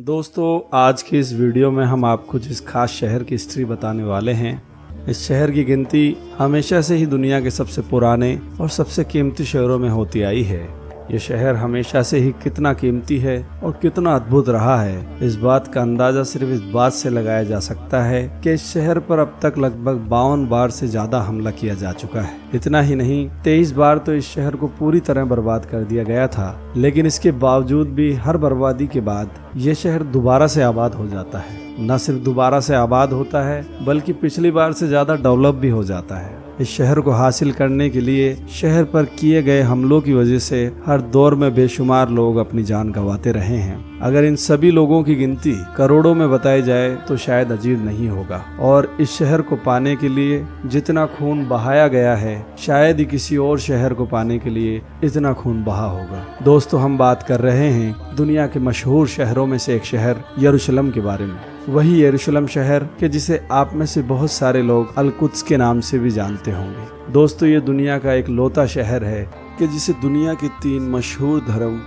दोस्तों, आज की इस वीडियो में हम आपको जिस खास शहर की हिस्ट्री बताने वाले हैं, इस शहर की गिनती हमेशा से ही दुनिया के सबसे पुराने और सबसे कीमती शहरों में होती आई है। ये शहर हमेशा से ही कितना कीमती है और कितना अद्भुत रहा है, इस बात का अंदाजा सिर्फ इस बात से लगाया जा सकता है कि इस शहर पर अब तक लगभग 52 बार से ज्यादा हमला किया जा चुका है। इतना ही नहीं, 23 बार तो इस शहर को पूरी तरह बर्बाद कर दिया गया था, लेकिन इसके बावजूद भी हर बर्बादी के बाद ये शहर दोबारा से आबाद हो जाता है। न सिर्फ दोबारा से आबाद होता है, बल्कि पिछली बार से ज्यादा डेवलप भी हो जाता है। इस शहर को हासिल करने के लिए शहर पर किए गए हमलों की वजह से हर दौर में बेशुमार लोग अपनी जान गंवाते रहे हैं। अगर इन सभी लोगों की गिनती करोड़ों में बताई जाए तो शायद अजीब नहीं होगा। और इस शहर को पाने के लिए जितना खून बहाया गया है, शायद ही किसी और शहर को पाने के लिए इतना खून बहा होगा। दोस्तों, हम बात कर रहे हैं दुनिया के मशहूर शहरों में से एक शहर यरूशलेम के बारे में। वही यरूशलेम शहर के जिसे आप में से बहुत सारे लोग अल-कुद्स के नाम से भी जानते होंगे। दोस्तों, ये दुनिया का एक लौता शहर है कि जिसे दुनिया के 3 मशहूर धर्म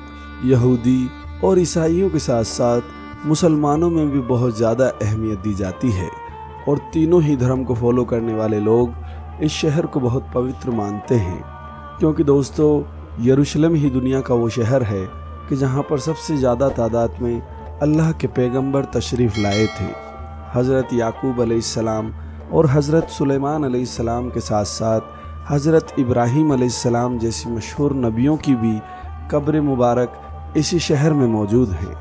यहूदी और ईसाइयों के साथ साथ मुसलमानों में भी बहुत ज़्यादा अहमियत दी जाती है, और तीनों ही धर्म को फॉलो करने वाले लोग इस शहर को बहुत पवित्र मानते हैं। क्योंकि दोस्तों, यरूशलेम ही दुनिया का वो शहर है कि जहाँ पर सबसे ज़्यादा तादाद में अल्लाह के पैगंबर तशरीफ़ लाए थे। हज़रत याकूब अलैहिस्सलाम और हज़रत सुलेमान अलैहिस्सलाम के साथ साथ हज़रत इब्राहीम अलैहिस्सलाम जैसी मशहूर नबियों की भी कब्र मुबारक इसी शहर में मौजूद है।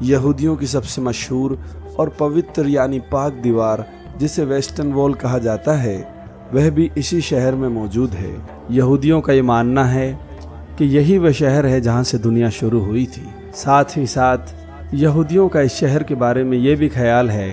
यहूदियों की सबसे मशहूर और पवित्र यानी पाक दीवार, जिसे वेस्टर्न वॉल कहा जाता है, वह भी इसी शहर में मौजूद है। यहूदियों का ये मानना है कि यही वह शहर है जहाँ से दुनिया शुरू हुई थी। साथ ही साथ यहूदियों का इस शहर के बारे में ये भी ख्याल है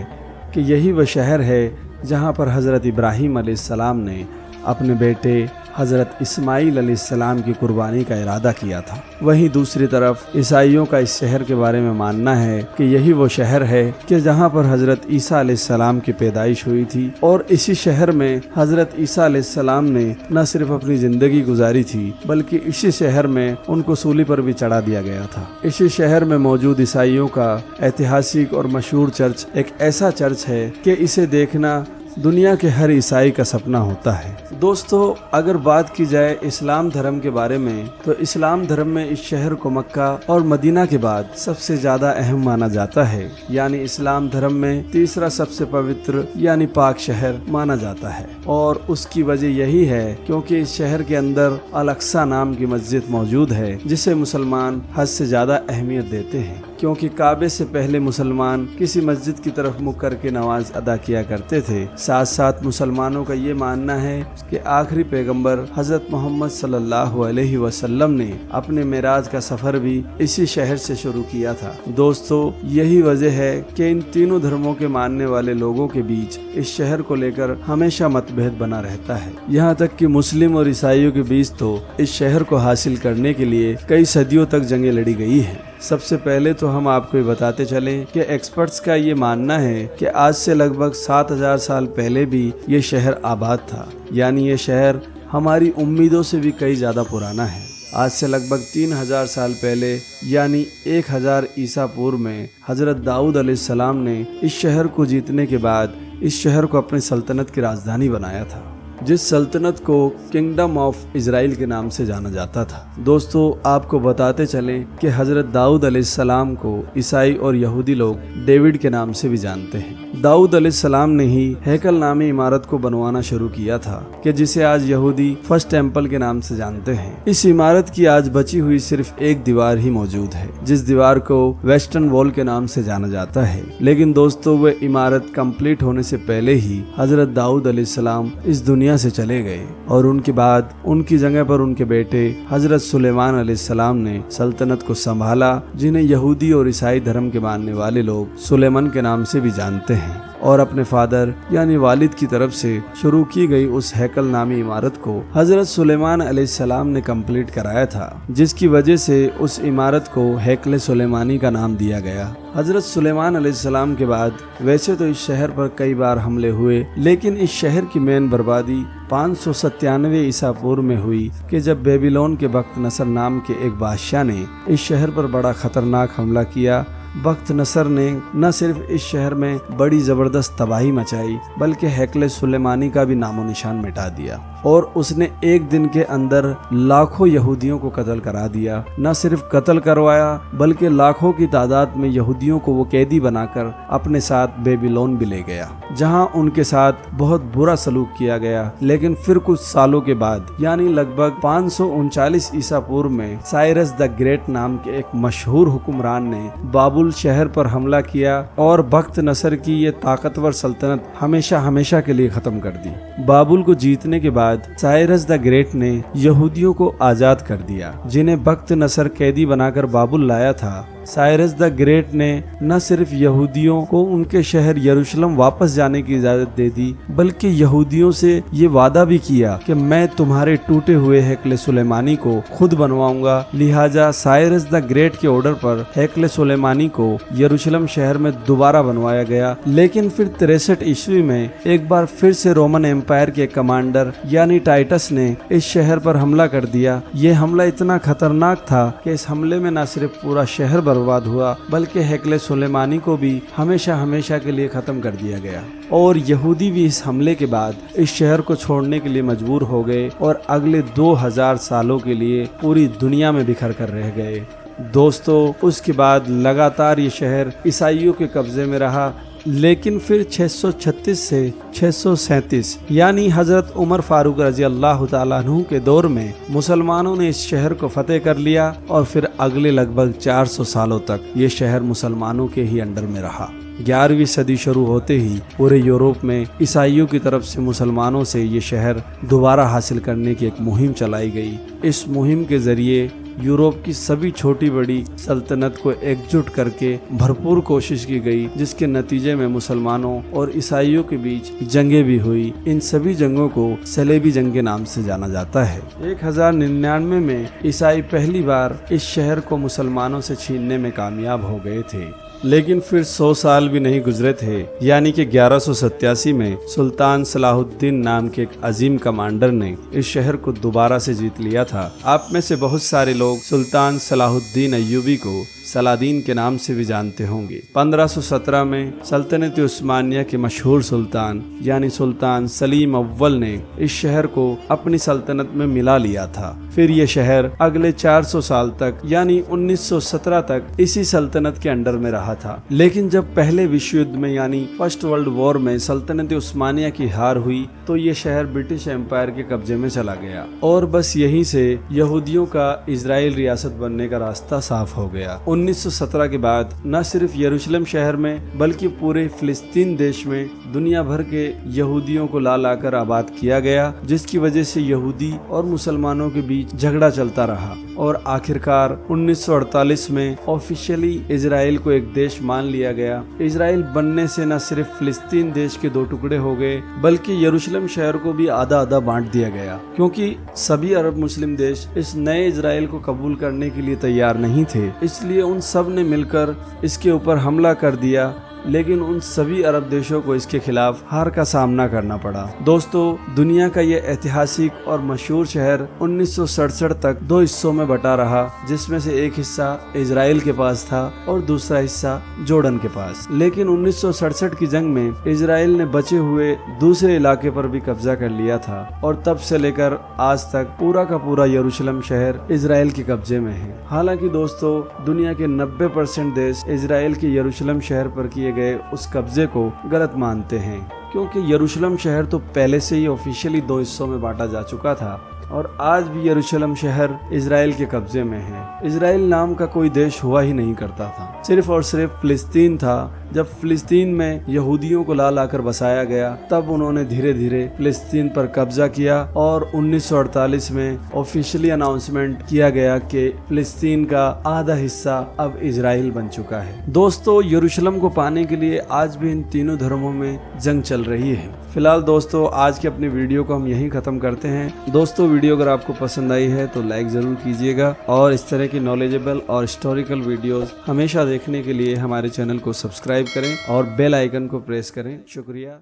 कि यही वह शहर है जहाँ पर हज़रत इब्राहीम अलैहिस्सलाम ने अपने बेटे हज़रत इस्माईल अलैहिस्सलाम की कुर्बानी का इरादा किया था। वहीं दूसरी तरफ ईसाइयों का इस शहर के बारे में मानना है कि यही वो शहर है कि जहाँ पर हज़रत ईसा अलैहिस्सलाम की पैदाइश हुई थी, और इसी शहर में हज़रत ईसा अलैहिस्सलाम ने न सिर्फ अपनी ज़िंदगी गुजारी थी, बल्कि इसी शहर में उनको सूली पर भी चढ़ा दिया गया था। इसी शहर में मौजूद ईसाइयों का ऐतिहासिक और मशहूर चर्च एक ऐसा चर्च है कि इसे देखना दुनिया के हर ईसाई का सपना होता है। दोस्तों, अगर बात की जाए इस्लाम धर्म के बारे में, तो इस्लाम धर्म में इस शहर को मक्का और मदीना के बाद सबसे ज्यादा अहम माना जाता है। यानी इस्लाम धर्म में तीसरा सबसे पवित्र यानी पाक शहर माना जाता है, और उसकी वजह यही है क्योंकि इस शहर के अंदर अल-अक्सा नाम की मस्जिद मौजूद है, जिसे मुसलमान हद से ज्यादा अहमियत देते हैं। क्योंकि काबे से पहले मुसलमान किसी मस्जिद की तरफ मुख करके नमाज अदा किया करते थे। साथ साथ मुसलमानों का ये मानना है कि आखिरी पैगंबर हज़रत मोहम्मद सल्लल्लाहु अलैहि वसल्लम ने अपने मेराज का सफर भी इसी शहर से शुरू किया था। दोस्तों, यही वजह है कि इन तीनों धर्मों के मानने वाले लोगों के बीच इस शहर को लेकर हमेशा मतभेद बना रहता है। यहाँ तक कि मुस्लिम और ईसाइयों के बीच तो इस शहर को हासिल करने के लिए कई सदियों तक जंगें लड़ी गई हैं। सबसे पहले तो हम आपको ये बताते चलें कि एक्सपर्ट्स का ये मानना है कि आज से लगभग 7000 साल पहले भी ये शहर आबाद था। यानी ये शहर हमारी उम्मीदों से भी कई ज़्यादा पुराना है। आज से लगभग 3000 साल पहले यानी 1000 ईसा पूर्व में हज़रत दाऊद अलैहिस्सलाम ने इस शहर को जीतने के बाद इस शहर को अपनी सल्तनत की राजधानी बनाया था, जिस सल्तनत को किंगडम ऑफ इजराइल के नाम से जाना जाता था। दोस्तों, आपको बताते चलें कि हज़रत दाऊद अलैहिस्सलाम को ईसाई और यहूदी लोग डेविड के नाम से भी जानते हैं। दाऊद अलैहिस्सलाम ने ही हैकल नामी इमारत को बनवाना शुरू किया था कि जिसे आज यहूदी फर्स्ट टेम्पल के नाम से जानते हैं। इस इमारत की आज बची हुई सिर्फ एक दीवार ही मौजूद है, जिस दीवार को वेस्टर्न वॉल के नाम से जाना जाता है। लेकिन दोस्तों, वह इमारत कंप्लीट होने से पहले ही हज़रत दाऊद अलैहिस्सलाम इस दुनिया से चले गए, और उनके बाद उनकी जगह पर उनके बेटे हज़रत सुलेमान अलैहिस्सलाम ने सल्तनत को संभाला, जिन्हें यहूदी और ईसाई धर्म के मानने वाले लोग सुलेमान के नाम से भी जानते हैं। और अपने फादर यानी वालिद की तरफ से शुरू की गई उस हैकल नामी इमारत को हज़रत सुलेमान अलैहिस्सलाम ने कंप्लीट कराया था, जिसकी वजह से उस इमारत को हैकल सुलेमानी का नाम दिया गया। हज़रत सुलेमान अलैहिस्सलाम के बाद वैसे तो इस शहर पर कई बार हमले हुए, लेकिन इस शहर की मेन बर्बादी 597 ईसा पूर्व में हुई कि जब बेबीलोन के बख्त नसर नाम के एक बादशाह ने इस शहर पर बड़ा खतरनाक हमला किया बख्त नसर ने न सिर्फ इस शहर में बड़ी जबरदस्त तबाही मचाई बल्कि हैकल सुलेमानी का भी नामो निशान मिटा दिया और उसने एक दिन के अंदर लाखों यहूदियों को कत्ल करा दिया। न सिर्फ कत्ल करवाया बल्कि लाखों की तादाद में यहूदियों को वो कैदी बनाकर अपने साथ बेबीलोन भी ले गया, जहां उनके साथ बहुत बुरा सलूक किया गया। लेकिन फिर कुछ सालों के बाद यानी लगभग 539 ईसा पूर्व में साइरस द ग्रेट नाम के एक मशहूर हुक्मरान ने बाबुल शहर पर हमला किया और बख्त नसर की ये ताकतवर सल्तनत हमेशा हमेशा के लिए खत्म कर दी। बाबुल को जीतने के बाद साइरस द ग्रेट ने यहूदियों को आजाद कर दिया, जिन्हें बख्त नसर कैदी बनाकर बाबुल लाया था। साइरस द ग्रेट ने न सिर्फ यहूदियों को उनके शहर यरूशलेम वापस जाने की इजाजत दे दी बल्कि यहूदियों से ये वादा भी किया कि मैं तुम्हारे टूटे हुए हैकल सुलेमानी को खुद बनवाऊंगा। लिहाजा साइरस द ग्रेट के ऑर्डर पर हैकल सुलेमानी को यरूशलेम शहर में दोबारा बनवाया गया। लेकिन फिर 63 ईस्वी में एक बार फिर से रोमन एम्पायर के कमांडर यानी टाइटस ने इस शहर पर हमला कर दिया। ये हमला इतना खतरनाक था कि इस हमले में न सिर्फ पूरा शहर बर्बाद हुआ बल्कि हैकल सुलेमानी को भी हमेशा हमेशा के लिए खत्म कर दिया गया और यहूदी भी इस हमले के बाद इस शहर को छोड़ने के लिए मजबूर हो गए और अगले 2000 सालों के लिए पूरी दुनिया में बिखर कर रह गए। दोस्तों, उसके बाद लगातार ये शहर ईसाइयों के कब्जे में रहा, लेकिन फिर 636 से 637 यानी हजरत उमर फारूक रजी अल्लाह ताला अन्हु के दौर में मुसलमानों ने इस शहर को फतेह कर लिया और फिर अगले लगभग 400 सालों तक ये शहर मुसलमानों के ही अंडर में रहा। 11वीं सदी शुरू होते ही पूरे यूरोप में ईसाइयों की तरफ से मुसलमानों से ये शहर दोबारा हासिल करने की एक मुहिम चलाई गई। इस मुहिम के जरिए यूरोप की सभी छोटी बड़ी सल्तनत को एकजुट करके भरपूर कोशिश की गई, जिसके नतीजे में मुसलमानों और ईसाइयों के बीच जंगें भी हुई। इन सभी जंगों को सलेबी जंग के नाम से जाना जाता है। 1099 में ईसाई पहली बार इस शहर को मुसलमानों से छीनने में कामयाब हो गए थे, लेकिन फिर 100 साल भी नहीं गुजरे थे यानी कि 1187 में सुल्तान सलाहुद्दीन नाम के एक अजीम कमांडर ने इस शहर को दोबारा से जीत लिया था। आप में से बहुत सारे लोग सुल्तान सलाहुद्दीन अय्यूबी को सलादीन के नाम से भी जानते होंगे। 1517 में सल्तनत उस्मानिया के मशहूर सुल्तान यानी सुल्तान सलीम अव्वल ने इस शहर को अपनी सल्तनत में मिला लिया था। फिर ये शहर अगले 400 साल तक यानी 1917 तक इसी सल्तनत के अंडर में रहा था। लेकिन जब पहले विश्व युद्ध में यानी फर्स्ट वर्ल्ड वॉर में सल्तनत उस्मानिया की हार हुई तो ये शहर ब्रिटिश एम्पायर के कब्जे में चला गया और बस यहीं से यहूदियों का इजराइल रियासत बनने का रास्ता साफ हो गया। 1917 के बाद न सिर्फ यरूशलेम शहर में बल्कि पूरे फिलिस्तीन देश में दुनिया भर के यहूदियों को ला लाकर आबाद किया गया, जिसकी वजह से यहूदी और मुसलमानों के बीच झगड़ा चलता रहा और आखिरकार 1948 में ऑफिशियली इजराइल को एक देश मान लिया गया। इजराइल बनने से न सिर्फ फिलिस्तीन देश के 2 टुकड़े हो गए बल्कि यरूशलेम शहर को भी आधा आधा बांट दिया गया, क्योंकि सभी अरब मुस्लिम देश इस नए इजराइल को कबूल करने के लिए तैयार नहीं थे। इसलिए उन सब ने मिलकर इसके ऊपर हमला कर दिया, लेकिन उन सभी अरब देशों को इसके खिलाफ हार का सामना करना पड़ा। दोस्तों, दुनिया का ये ऐतिहासिक और मशहूर शहर 1967 तक 2 हिस्सों में बटा रहा, जिसमें से एक हिस्सा इजराइल के पास था और दूसरा हिस्सा जॉर्डन के पास। लेकिन 1967 की जंग में इजराइल ने बचे हुए दूसरे इलाके पर भी कब्जा कर लिया था और तब से लेकर आज तक पूरा का पूरा यरूशलेम शहर इजराइल के कब्जे में है। हालांकि दोस्तों, दुनिया के 90% देश इजराइल के यरूशलेम शहर पर किए गए उस कब्जे को गलत मानते हैं, क्योंकि यरूशलेम शहर तो पहले से ही ऑफिशियली 2 हिस्सों में बांटा जा चुका था और आज भी यरूशलेम शहर इजराइल के कब्जे में है। इजराइल नाम का कोई देश हुआ ही नहीं करता था, सिर्फ और सिर्फ फिलिस्तीन था। जब फिलिस्तीन में यहूदियों को ला लाकर बसाया गया तब उन्होंने धीरे धीरे फिलिस्तीन पर कब्जा किया और 1948 में ऑफिशियली अनाउंसमेंट किया गया कि फिलिस्तीन का आधा हिस्सा अब इजराइल बन चुका है। दोस्तों, यरूशलेम को पाने के लिए आज भी इन तीनों धर्मों में जंग चल रही है। फिलहाल दोस्तों, आज की अपनी वीडियो को हम यहीं खत्म करते हैं। दोस्तों, वीडियो अगर आपको पसंद आई है तो लाइक जरूर कीजिएगा और इस तरह की नॉलेजेबल और हिस्टोरिकल वीडियोस हमेशा देखने के लिए हमारे चैनल को सब्सक्राइब करें और बेल आइकन को प्रेस करें। शुक्रिया।